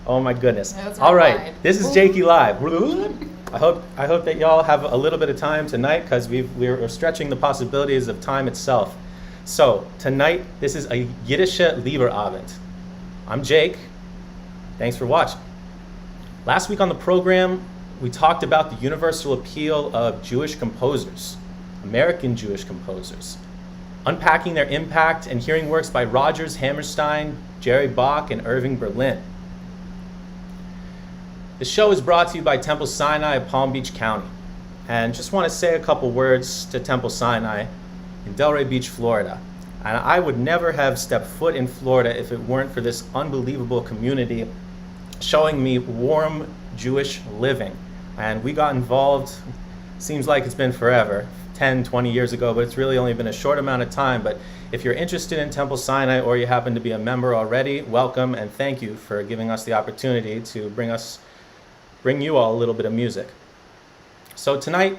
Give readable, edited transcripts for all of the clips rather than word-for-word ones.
Oh my goodness. Those are All right, wide. this is Jakey Live. I hope that y'all have a little bit of time tonight because we're stretching the possibilities of time itself. So tonight, this is a Yiddishe Liederabend. I'm Jake. Thanks for watching. Last week on the program, we talked about the universal appeal of Jewish composers, American Jewish composers, unpacking their impact and hearing works by Rodgers Hammerstein, Jerry Bach, and Irving Berlin. The show is brought to you by Temple Sinai of Palm Beach County. And just want to say a couple words to Temple Sinai in Delray Beach, Florida. And I would never have stepped foot in Florida if it weren't for this unbelievable community showing me warm Jewish living. And we got involved, seems like it's been forever, 10, 20 years ago, but it's really only been a short amount of time. But if you're interested in Temple Sinai or you happen to be a member already, welcome and thank you for giving us the opportunity to bring you all a little bit of music. So tonight,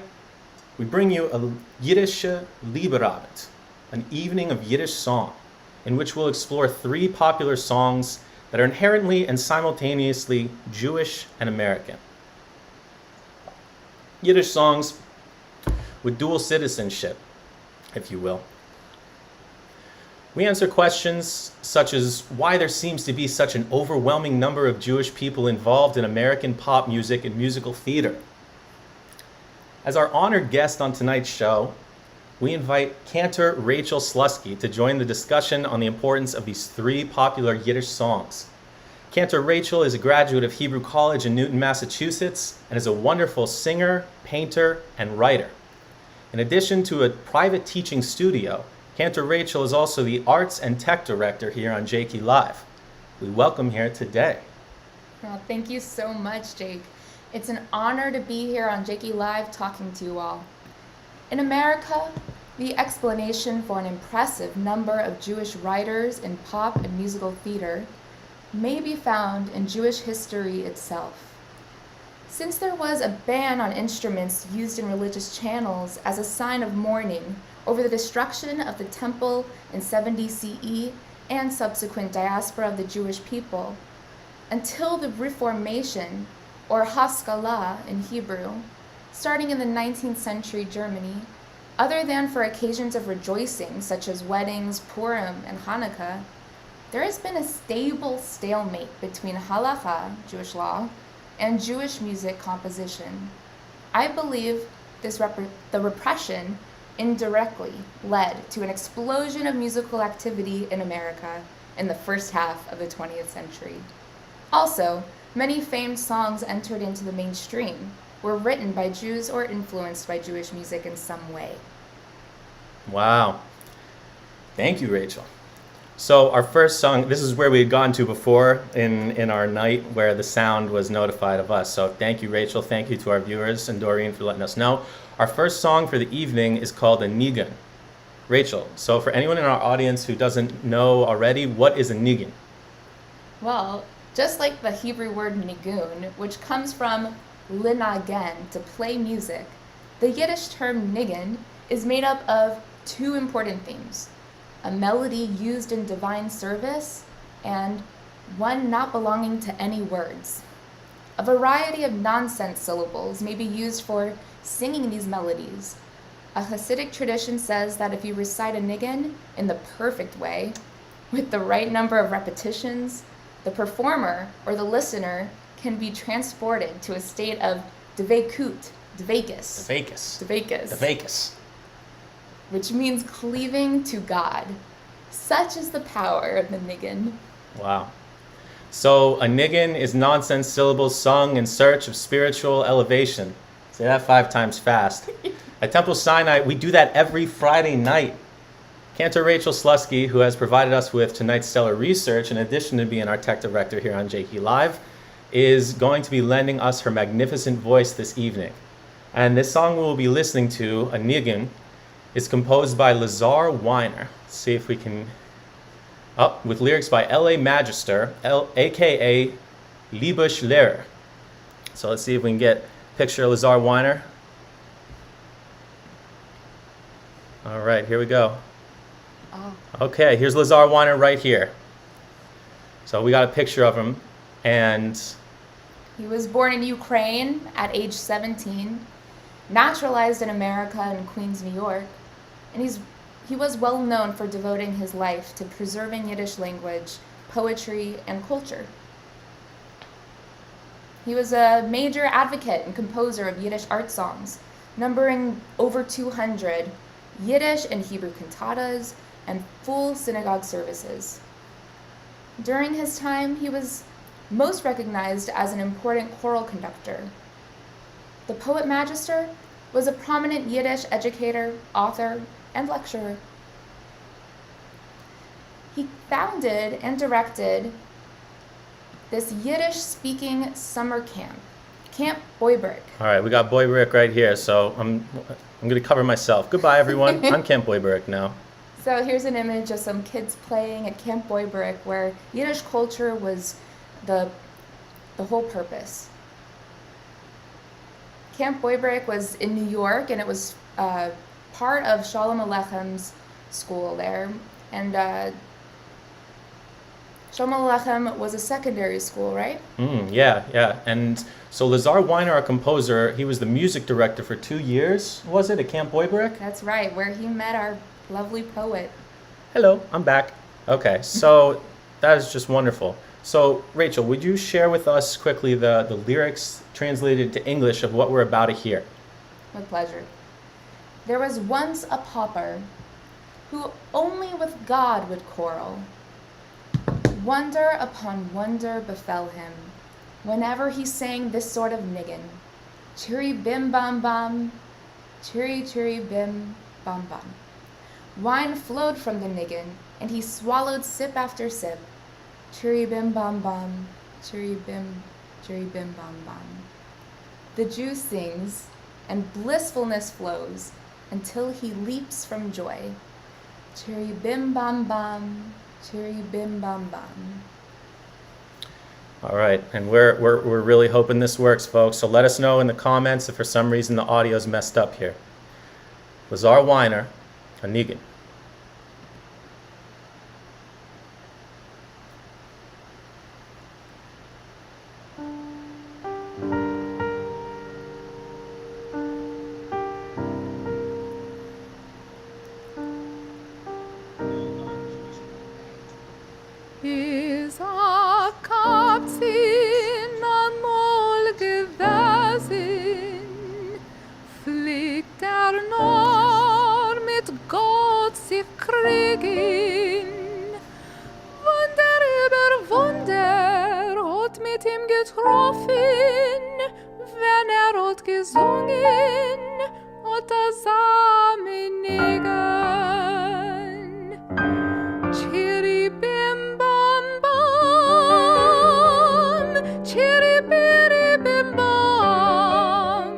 we bring you a Yiddishe Liederabend, an evening of Yiddish song, in which we'll explore 3 popular songs that are inherently and simultaneously Jewish and American. Yiddish songs with dual citizenship, if you will. We answer questions such as why there seems to be such an overwhelming number of Jewish people involved in American pop music and musical theater. As our honored guest on tonight's show, we invite Cantor Rachel Slusky to join the discussion on the importance of these 3 popular Yiddish songs. Cantor Rachel is a graduate of Hebrew College in Newton, Massachusetts, and is a wonderful singer, painter, and writer. In addition to a private teaching studio, Cantor Rachel is also the Arts and Tech Director here on Jakey Live. We welcome her today. Well, thank you so much, Jake. It's an honor to be here on Jakey Live talking to you all. In America, the explanation for an impressive number of Jewish writers in pop and musical theater may be found in Jewish history itself. Since there was a ban on instruments used in religious channels as a sign of mourning over the destruction of the temple in 70 CE and subsequent diaspora of the Jewish people, until the Reformation, or Haskalah in Hebrew, starting in the 19th century Germany, other than for occasions of rejoicing such as weddings, Purim, and Hanukkah, there has been a stable stalemate between halacha, Jewish law, and Jewish music composition. I believe the repression indirectly led to an explosion of musical activity in America in the first half of the 20th century. Also, many famed songs entered into the mainstream were written by Jews or influenced by Jewish music in some way. Wow. Thank you, Rachel. So our first song, this is where we had gone to before in our night where the sound was notified of us. So thank you, Rachel. Thank you to our viewers and Doreen for letting us know. Our first song for the evening is called a nigun. Rachel, so for anyone in our audience who doesn't know already, what is a nigun? Well, just like the Hebrew word nigun, which comes from linagen, to play music, the Yiddish term nigun is made up of 2 important themes: a melody used in divine service, and one not belonging to any words. A variety of nonsense syllables may be used for singing these melodies. A Hasidic tradition says that if you recite a nigun in the perfect way, with the right number of repetitions, the performer or the listener can be transported to a state of dveikut, dveikus, which means cleaving to God. Such is the power of the nigun. Wow. So a nigun is nonsense syllables sung in search of spiritual elevation. Say that 5 times fast. At Temple Sinai, we do that every Friday night. Cantor Rachel Slusky, who has provided us with tonight's stellar research, in addition to being our tech director here on Jakey Live, is going to be lending us her magnificent voice this evening. And this song we'll be listening to, a nigun, is composed by Lazar Weiner. Let's see if we can... with lyrics by L.A. Magister, a.k.a. Liederabend. So let's see if we can get a picture of Lazar Weiner. All right, here we go. Oh. Okay, here's Lazar Weiner right here. So we got a picture of him. And He was born in Ukraine at age 17, naturalized in America in Queens, New York, and he was well known for devoting his life to preserving Yiddish language, poetry, and culture. He was a major advocate and composer of Yiddish art songs, numbering over 200 Yiddish and Hebrew cantatas and full synagogue services. During his time, he was most recognized as an important choral conductor. The poet magister was a prominent Yiddish educator, author, and lecturer. He founded and directed this Yiddish-speaking summer camp, Camp Boybrick. all right, we got Boybrick right here, so I'm going to cover myself. Goodbye, everyone. I'm Camp Boybrick now. So here's an image of some kids playing at Camp Boybrick, where Yiddish culture was the whole purpose. Camp Boybrick was in New York, and it was part of Shalom Aleichem's school there. And Shalom Aleichem was a secondary school, right? Yeah. And so Lazar Weiner, our composer, he was the music director for 2 years, was it, at Camp Boybrick? That's right, where he met our lovely poet. Hello, I'm back. Okay, so that is just wonderful. So, Rachel, would you share with us quickly the lyrics translated to English of what we're about to hear? With pleasure. There was once a pauper who only with God would quarrel. Wonder upon wonder befell him whenever he sang this sort of niggin. Chiri bim bam bam, chiri bim bam bam. Wine flowed from the niggin, and he swallowed sip after sip. Chiri bim bam bam, chiri bim bam bam. The Jew sings, and blissfulness flows until he leaps from joy. Chiri bim bam bam, chiri bim bam bam. All right, and we're really hoping this works, folks. So let us know in the comments if for some reason the audio's messed up here. Lazar Weiner, a niggin. Is a Kapzin einmal gewesen, fliegt nur mit Gott sich kriegen. Wunder über Wunder hat mit ihm getroffen, wenn hat gesungen, hat zusammen nigen. Chiri bim bam bam, chiri biri bim bam,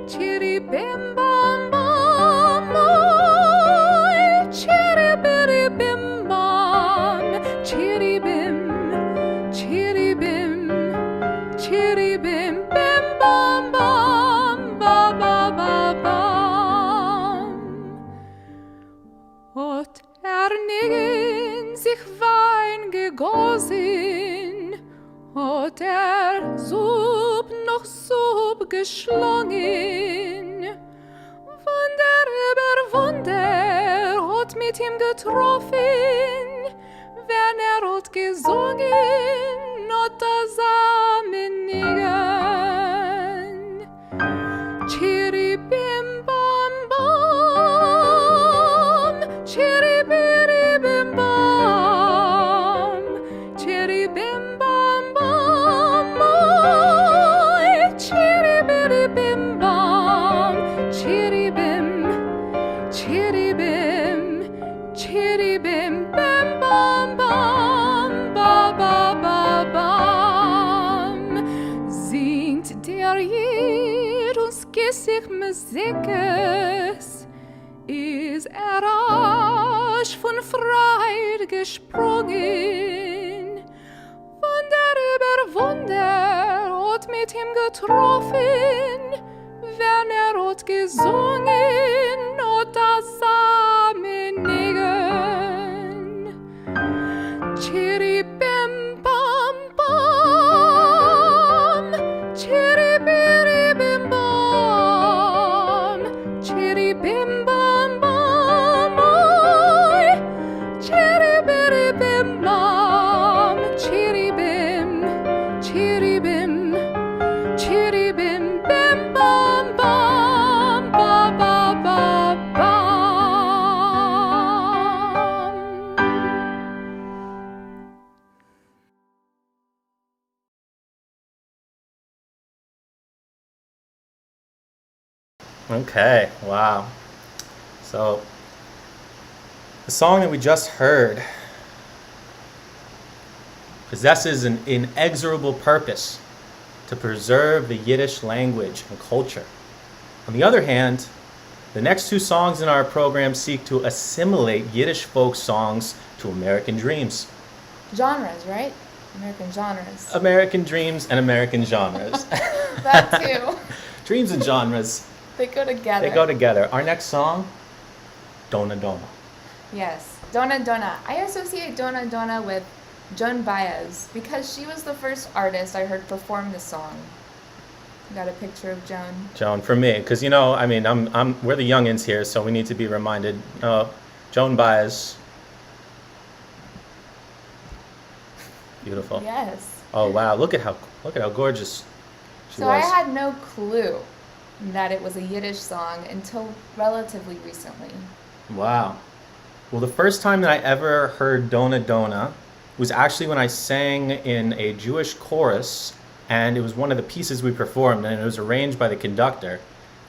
chiri bim bam bam, oi, chiri biri bim bam, chiri bim bim bam bam, ba ba ba bam. Ot niggin sich Wein gegossen, hat Sub noch Sub geschlungen. Wunder über Wunder hat mit ihm getroffen, wenn hat gesungen, hat zusammen nigen. Chiri bim bam bam, chiri biri bim bam, chiri bim bam bam, oi, chiri biri bim bam, chiri bim bim bam bam, ba ba ba bam. Singt der Jid uns gissig Musikes, is rasch von Freude gesprungen. Wunder über Wunder hat mit ihm getroffen, wenn hat gesungen, hat zusammen nigen. Chiri bim bam bam, bim bam bam, oy. Chitty bitty bim bam, chitty bim, chitty bim, chitty bim, bim bam bam, ba ba ba bam. Okay, wow. So, the song that we just heard possesses an inexorable purpose to preserve the Yiddish language and culture. On the other hand, the next two songs in our program seek to assimilate Yiddish folk songs to American dreams. Genres, right? American genres. American dreams and American genres. That too. Dreams and genres, They go together. they go together. Our next song, Dona Dona. Yes. Dona Dona. I associate Dona Dona with Joan Baez because she was the first artist I heard perform this song. Got a picture of Joan. Joan, for me, because I mean, we're the youngins here, so we need to be reminded. Joan Baez, beautiful. Yes. Oh wow, look at how gorgeous she So was. I had no clue that it was a Yiddish song until relatively recently. Wow. Well, the first time that I ever heard Dona Dona was actually when I sang in a Jewish chorus, and it was one of the pieces we performed, and it was arranged by the conductor,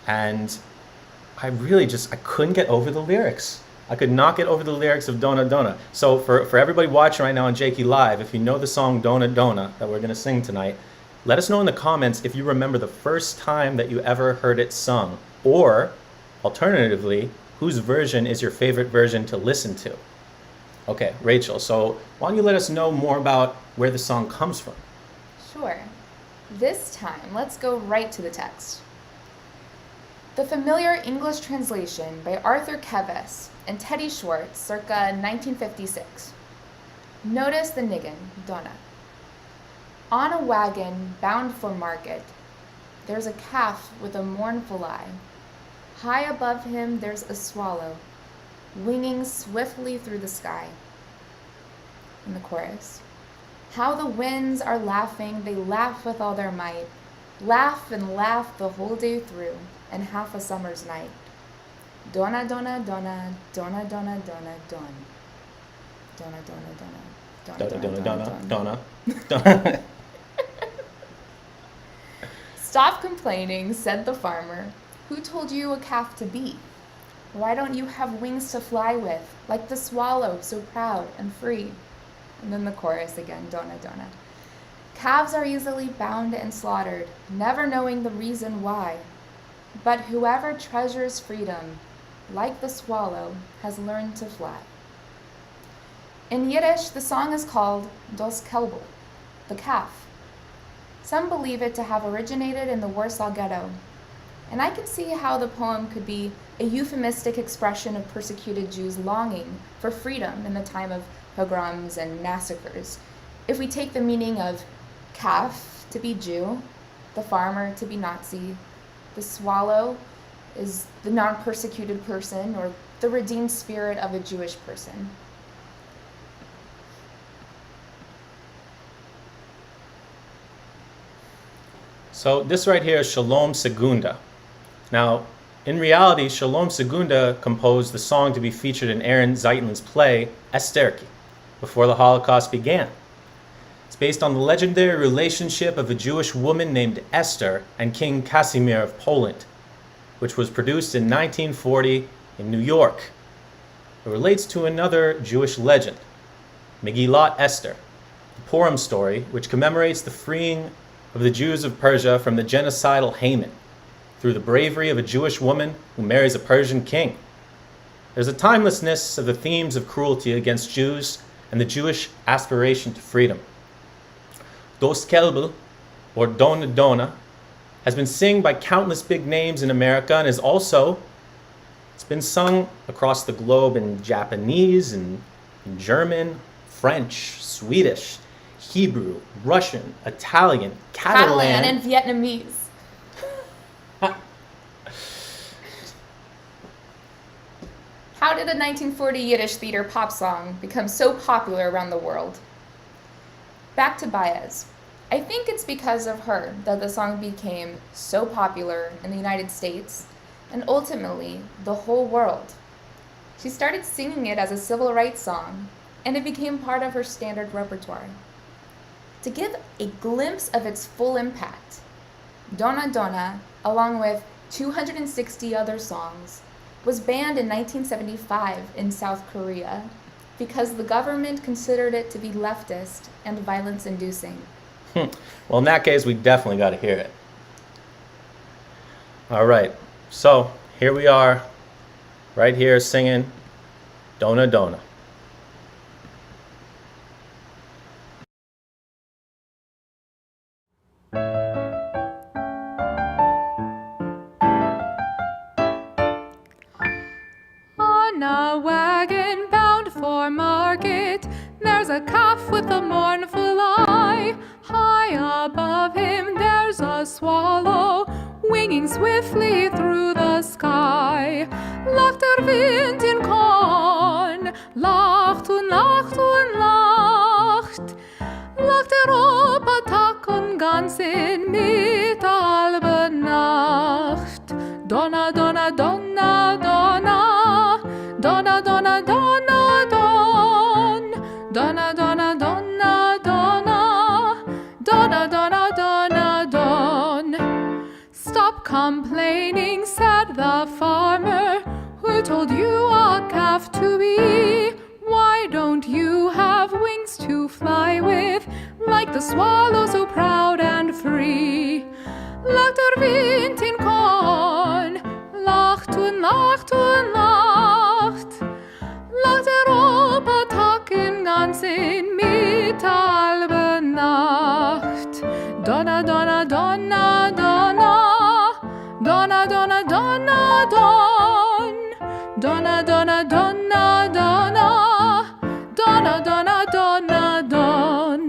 and I couldn't get over the lyrics. I could not get over the lyrics of Dona Dona. So for everybody watching right now on Jakey Live, if you know the song Dona Dona that we're going to sing tonight, let us know in the comments if you remember the first time that you ever heard it sung, or alternatively, whose version is your favorite version to listen to. Okay, Rachel, so why don't you let us know more about where the song comes from? Sure. This time, let's go right to the text. The familiar English translation by Arthur Keves and Teddy Schwartz, circa 1956. Notice the niggin, Donna. On a wagon bound for market, there's a calf with a mournful eye. High above him there's a swallow, winging swiftly through the sky. In the chorus. How the winds are laughing, they laugh with all their might, laugh and laugh the whole day through, and half a summer's night. Donna, donna, donna, donna, donna, donna, don. Donna, donna, donna, Dona Dona Dona Dona. Stop complaining, said the farmer. Who told you a calf to be? Why don't you have wings to fly with, like the swallow, so proud and free? And then the chorus again, Donna, Donna. Calves are easily bound and slaughtered, never knowing the reason why. But whoever treasures freedom, like the swallow, has learned to fly. In Yiddish, the song is called Das Kelbel, the calf. Some believe it to have originated in the Warsaw Ghetto, and I can see how the poem could be a euphemistic expression of persecuted Jews longing for freedom in the time of pogroms and massacres. If we take the meaning of calf to be Jew, the farmer to be Nazi, the swallow is the non-persecuted person or the redeemed spirit of a Jewish person. So this right here is Shalom Segunda. Now, in reality, Shalom Segunda composed the song to be featured in Aaron Zeitlin's play, Esterki, before the Holocaust began. It's based on the legendary relationship of a Jewish woman named Esther and King Casimir of Poland, which was produced in 1940 in New York. It relates to another Jewish legend, Megillat Esther, the Purim story, which commemorates the freeing of the Jews of Persia from the genocidal Haman through the bravery of a Jewish woman who marries a Persian king. There's a timelessness of the themes of cruelty against Jews and the Jewish aspiration to freedom. Dos Kelbel, or Dona Dona, has been sung by countless big names in America and it's been sung across the globe in Japanese and in German, French, Swedish, Hebrew, Russian, Italian, Catalan, and Vietnamese. How did a 1940 Yiddish theater pop song become so popular around the world? Back to Baez. I think it's because of her that the song became so popular in the United States and ultimately the whole world. She started singing it as a civil rights song, and it became part of her standard repertoire. To give a glimpse of its full impact, Donna Donna, along with 260 other songs, was banned in 1975 in South Korea because the government considered it to be leftist and violence-inducing. Well, in that case, we definitely got to hear it. All right, so here we are, right here singing Donna Donna. On a wagon bound for market, there's a calf with a mournful eye. High above him there's a swallow, winging swiftly through the sky. Lacht der Wind in Korn, lacht und lacht und lacht. Lacht der Opa Tag und ganz in mit halbe Nacht. Donna, Donna, Donna, Donna, Donna, Donna, Donna, Don, Donna, Donna, Donna, Donna, Donna, Donna, Donna, Don. Stop complaining, said the farmer, who told you a calf to be. Why don't you have wings to fly with, like the swallow so proud and free? Lacht der Wind in Korn, lacht und lacht und lacht. Lacht der Opa Tag in ganzen mit halbe Nacht. Donna, Donna, Donna, Donna, Donna, Donna, Donna, Don, Donna, Donna, Donna, Donna, Donna, Donna, Donna, Don.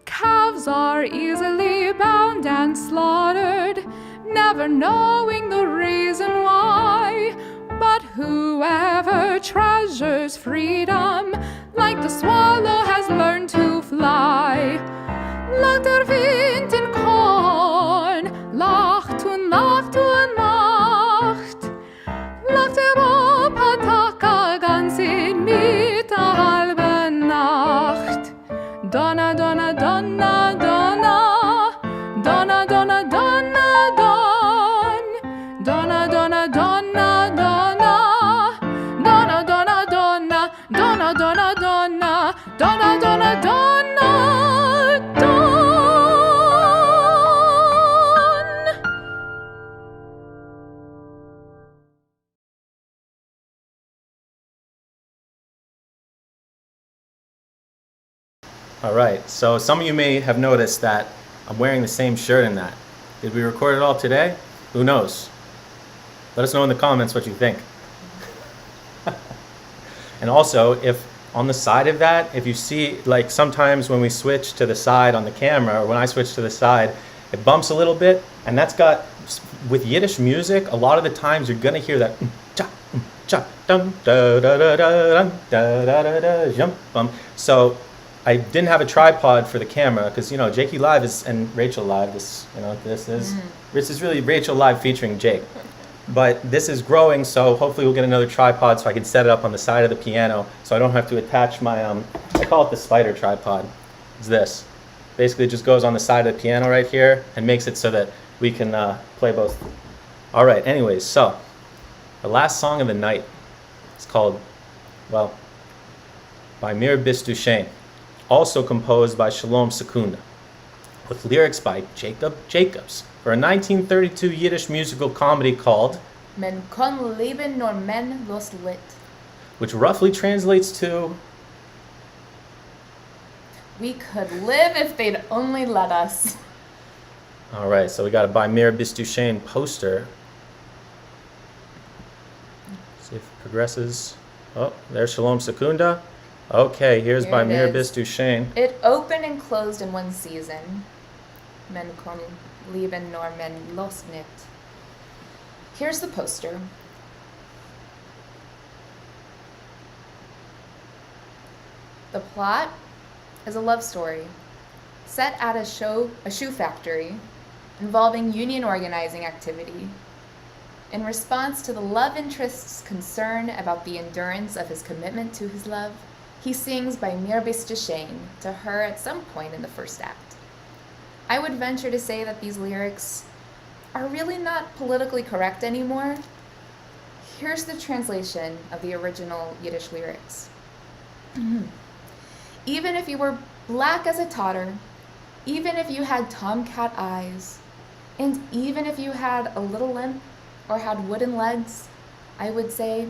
Calves are easily bound and slaughtered, never knowing the reason why. But whoever treasures freedom, like the swallow has learned to fly. Lacht der Wind in Korn, lacht und lacht und lacht. Lacht der Opa Tag ganz in mit der halben Nacht. Donna, Donna, Donna, Donna, Donna, Donna, Donna, Don, Donna, Donna, Donna, Donna, Donna, Donna, Donna, Donna, Donna, Donna, Donna, Donna, Donna, Don. All right, so some of you may have noticed that I'm wearing the same shirt in that. Did we record it all today? Who knows? Let us know in the comments what you think. And also, if on the side of that, if you see, like sometimes when we switch to the side on the camera, or when I switch to the side, it bumps a little bit, and that's got, with Yiddish music, a lot of the times you're gonna hear that cha, cha, dum, da, da, da, da, dum, da, da, da, da, jump, bum. So I didn't have a tripod for the camera because, you know, Jakey Live is, and Rachel Live, this is really Rachel Live featuring Jake. But this is growing, so hopefully we'll get another tripod so I can set it up on the side of the piano so I don't have to attach my, I call it the spider tripod. It's this. Basically it just goes on the side of the piano right here and makes it so that we can play both. All right, anyways, so the last song of the night is called, well, by Mir Bistushane, also composed by Shalom Secunda, with lyrics by Jacob Jacobs, for a 1932 Yiddish musical comedy called Men kon leben nor men los lit. which roughly translates to We could live if they'd only let us. All right, so we got a by Mir Bistushane poster. See if it progresses. Oh, there's Shalom Secunda. Okay, here's Here by it Mir is. Bistushane. It opened and closed in one season. Men kon leben nor men los nit. Here's the poster. The plot is a love story set at a shoe factory involving union organizing activity. In response to the love interest's concern about the endurance of his commitment to his love, he sings by Yiddishe to her at some point in the first act. I would venture to say that these lyrics are really not politically correct anymore. Here's the translation of the original Yiddish lyrics. Even if you were black as a totter, even if you had tomcat eyes, and even if you had a little limp or had wooden legs, I would say,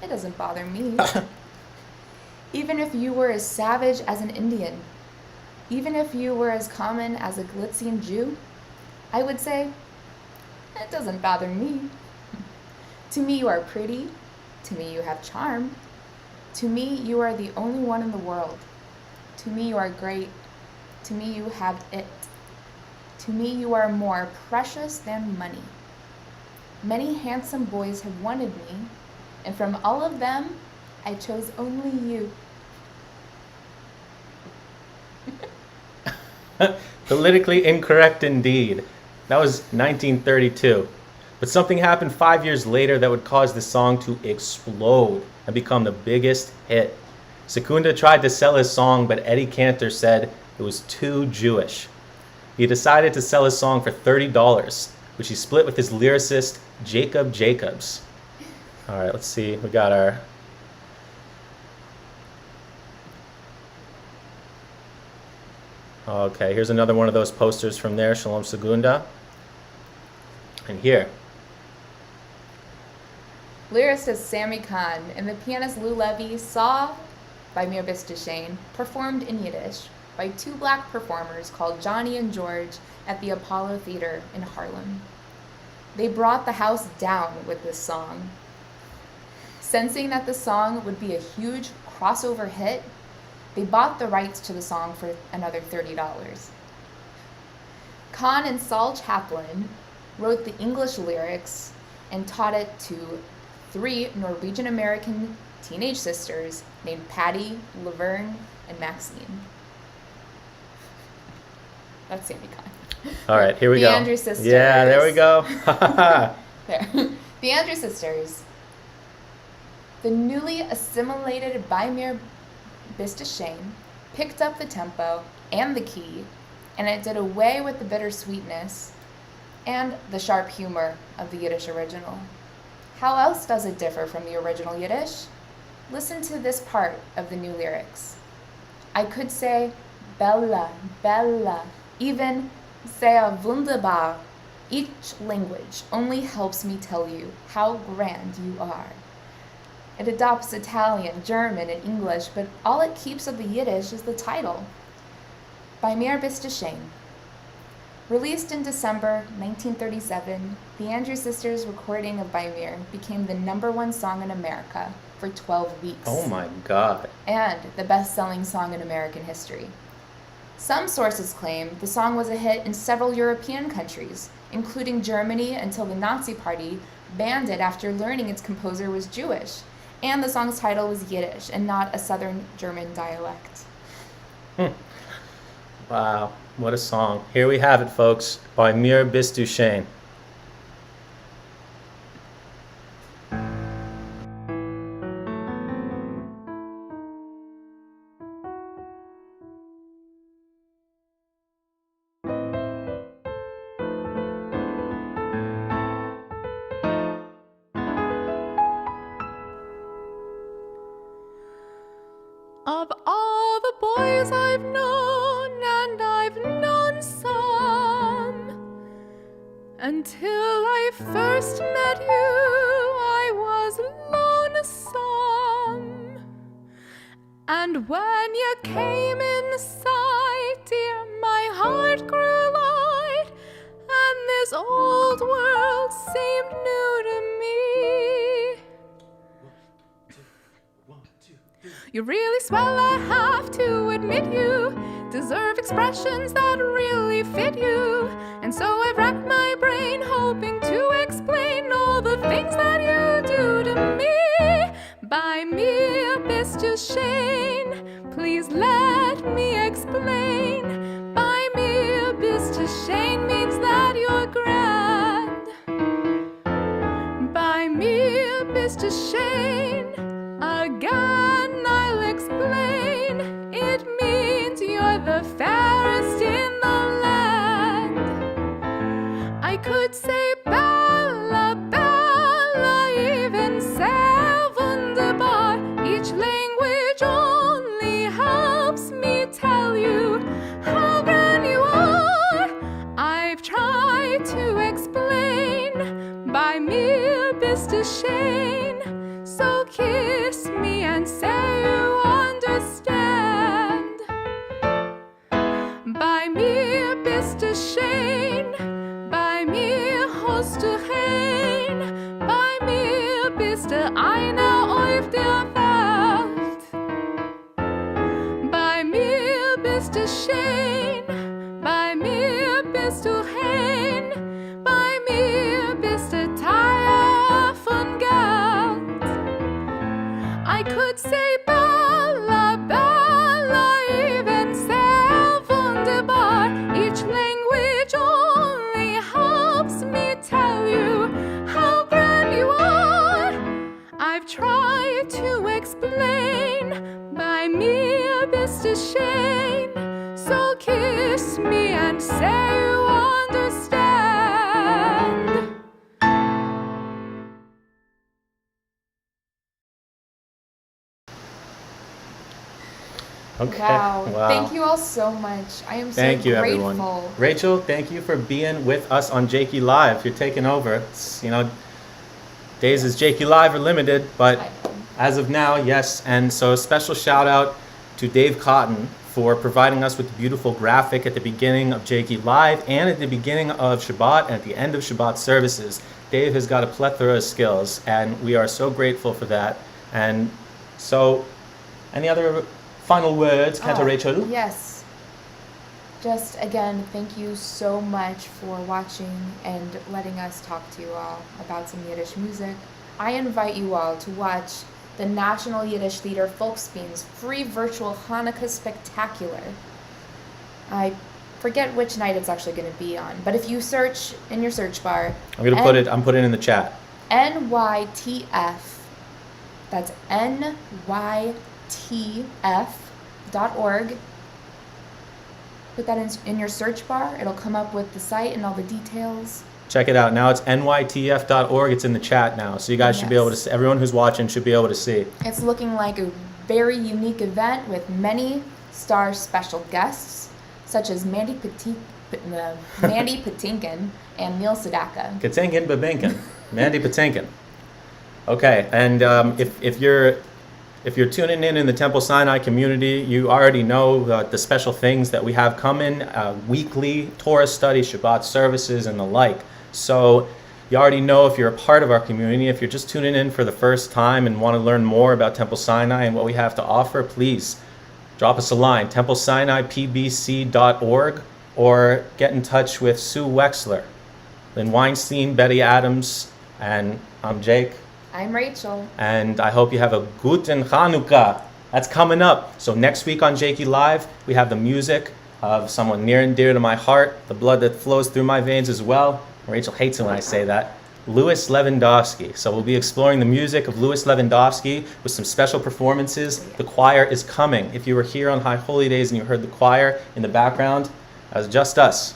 it doesn't bother me. Even if you were as savage as an Indian, even if you were as common as a Galician Jew, I would say, it doesn't bother me. To me, you are pretty. To me, you have charm. To me, you are the only one in the world. To me, you are great. To me, you have it. To me, you are more precious than money. Many handsome boys have wanted me, and from all of them, I chose only you. Politically incorrect indeed. That was 1932. But something happened 5 years later that would cause the song to explode and become the biggest hit. Secunda tried to sell his song, but Eddie Cantor said it was too Jewish. He decided to sell his song for $30, which he split with his lyricist, Jacob Jacobs. All right, let's see. We got our... Okay, here's another one of those posters from there, Shalom Segunda. And here. Lyricist Sammy Kahn and the pianist Lou Levy saw by Yiddishe performed in Yiddish by two black performers called Johnny and George at the Apollo Theater in Harlem. They brought the house down with this song. Sensing that the song would be a huge crossover hit, they bought the rights to the song for another $30. Kahn and Saul Chaplin wrote the English lyrics and taught it to 3 Norwegian-American teenage sisters named Patty, Laverne, and Maxine. That's Sammy Kahn. All right, here we go. The Andrews sisters. Yeah, there we go. There. The Andrews sisters. The newly assimilated Bymir Yiddishe picked up the tempo and the key, and it did away with the bittersweetness and the sharp humor of the Yiddish original. How else does it differ from the original Yiddish? Listen to this part of the new lyrics. I could say Bella, Bella, even sehr wunderbar. Each language only helps me tell you how grand you are. It adopts Italian, German, and English, but all it keeps of the Yiddish is the title. Bymir Yiddishe. Released in December 1937, the Andrews Sisters' recording of Bymir became the #1 song in America for 12 weeks. Oh my God. And the best-selling song in American history. Some sources claim the song was a hit in several European countries, including Germany, until the Nazi Party banned it after learning its composer was Jewish, and the song's title was Yiddish and not a Southern German dialect. Wow, what a song. Here we have it, folks, by Mir Yiddishe. Of all the boys I've known, and I've known some, until I first met you, I was lonesome. And when you came in sight, dear, my heart grew light, and this old world seemed new to me. You're really swell, I have to admit you deserve expressions that really fit you. And so I've racked my brain hoping to explain all the things that you do to me. By me, Yiddishe, please. please let me explain. Bei mir bist du schön means that you're grand. Bei mir bist du schön. Again, I'll explain. It means you're the fairest in the land. I could say Bella, Bella, even sehr wunderbar. Each language only helps me tell you how grand you are. I've tried to explain. Bei mir bist du schön. So kiss me and say you understand. Bei mir bist du schön. Bei mir hast du rein. Bei mir bist du einer auf der Welt. Bei mir bist du schön. Bei mir bist du rein. Bei mir bist du Teil von Geld. I could say Bella, Bella, even sehr wunderbar. Each language only helps me tell you how grand you are. I've tried to explain. Bei mir bist du schön. So kiss me and say you understand. Okay. Wow. Thank you all so much. I am so Thank you, grateful. everyone. Rachel, thank you for being with us on Jakey Live. You're taking over. It's, days as Jakey Live are limited, but as of now, yes. And so a special shout out to Dave Cotton for providing us with the beautiful graphic at the beginning of Jakey Live and at the beginning of Shabbat and at the end of Shabbat services. Dave has got a plethora of skills, and we are so grateful for that. And so, any other final words, Cantor Rachel? Yes. Just again, thank you so much for watching and letting us talk to you all about some Yiddish music. I invite you all to watch the National Yiddish Theater Folkspiel's free virtual Hanukkah Spectacular. I forget which night it's actually going to be on, but if you search in your search bar, I'm putting it in the chat. NYTF, that's NYTF.org. Put that in your search bar. It'll come up with the site and all the details. Check it out. Now it's nytf.org. It's in the chat now. So you guys should be able to see, everyone who's watching should be able to see. It's looking like a very unique event with many star special guests, such as Mandy Patinkin and Neil Sedaka. Patinkin Babinkin. Mandy Patinkin. Okay, and if you're tuning in the Temple Sinai community, you already know the special things that we have coming, weekly Torah study, Shabbat services, and the like. So you already know if you're a part of our community. If you're just tuning in for the first time and want to learn more about Temple Sinai and what we have to offer, please drop us a line, templesinai.pbc.org, or get in touch with Sue Wexler, Lynn Weinstein, Betty Adams, and I'm Jake. I'm Rachel. And I hope you have a guten Chanukah. That's coming up. So next week on Jakey Live, we have the music of someone near and dear to my heart, the blood that flows through my veins as well. Rachel hates it when I say that. Louis Lewandowski. So we'll be exploring the music of Louis Lewandowski with some special performances. The choir is coming. If you were here on High Holy Days and you heard the choir in the background, that was just us.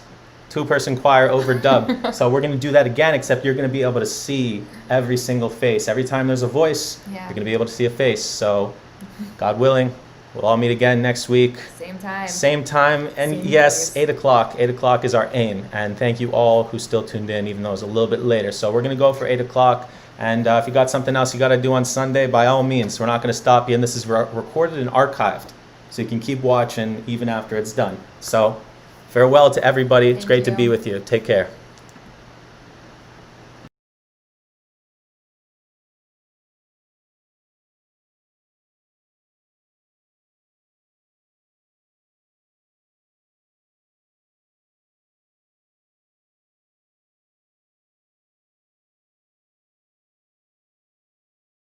Two-person choir overdub. So we're going to do that again, except you're going to be able to see every single face. Every time there's a voice, you're going to be able to see a face. So God willing, we'll all meet again next week. Same time. Same time. And Same yes, place. 8 o'clock. 8 o'clock is our aim. And thank you all who still tuned in, even though it's a little bit later. So we're going to go for 8 o'clock. And if you got something else you got to do on Sunday, by all means, we're not going to stop you. And this is recorded and archived. So you can keep watching even after it's done. So farewell to everybody. It's great to be with you. Take care.